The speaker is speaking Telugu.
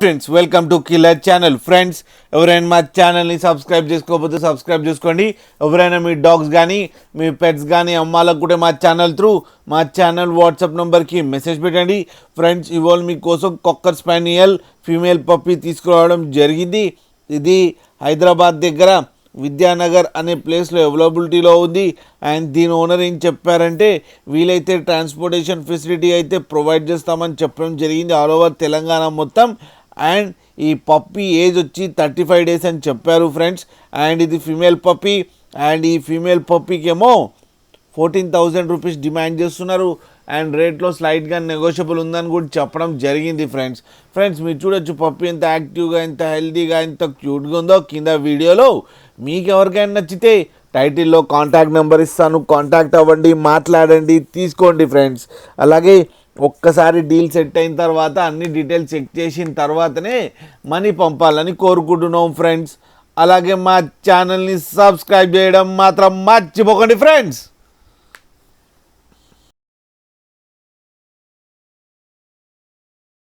Friends welcome to killer channel. Friends ఎవరైనా మా ఛానల్ని సబ్స్క్రైబ్ చేసుకోకపోతే సబ్స్క్రైబ్ చేసుకోండి. ఎవరైనా మీ డాగ్స్ కానీ మీ పెట్స్ కానీ అమ్మాలకు కూడా మా ఛానల్ వాట్సాప్ నెంబర్కి మెసేజ్ పెట్టండి. ఫ్రెండ్స్ ఇవాళ మీకోసం కాకర్ స్పానియల్ ఫీమేల్ పప్పీ తీసుకురావడం జరిగింది. ఇది హైదరాబాద్ దగ్గర విద్యానగర్ అనే ప్లేస్లో అవైలబిలిటీలో ఉంది. అండ్ దీని ఓనర్ ఏం చెప్పారంటే వీలైతే ట్రాన్స్పోర్టేషన్ ఫెసిలిటీ అయితే ప్రొవైడ్ చేస్తామని చెప్పడం జరిగింది ఆల్ ఓవర్ తెలంగాణ మొత్తం. అండ్ ఈ పప్పీ ఏజ్ వచ్చి 35 days అని చెప్పారు ఫ్రెండ్స్. అండ్ ఇది ఫీమేల్ పప్పీ. అండ్ ఈ ఫీమేల్ పప్పీకి ఏమో 14,000 రూపీస్ డిమాండ్ చేస్తున్నారు. అండ్ రేట్లో స్లైట్గా నెగోషియబుల్ ఉందని కూడా చెప్పడం జరిగింది ఫ్రెండ్స్ మీరు చూడొచ్చు పప్పీ ఎంత యాక్టివ్గా, ఎంత హెల్తీగా, ఎంత క్యూట్గా ఉందో కింద వీడియోలో. మీకు ఎవరికైనా నచ్చితే టైటిల్లో కాంటాక్ట్ నెంబర్ ఇస్తాను, కాంటాక్ట్ అవ్వండి, మాట్లాడండి, తీసుకోండి ఫ్రెండ్స్. అలాగే ఒక్కసారి డీల్ సెట్ అయిన తర్వాత అన్ని డీటెయిల్స్ చెక్ చేసిన తర్వాతనే మనీ పంపాలని కోరుకుంటున్నాం ఫ్రెండ్స్. అలాగే మా ఛానల్ని సబ్స్క్రైబ్ చేయడం మాత్రం మర్చిపోకండి ఫ్రెండ్స్.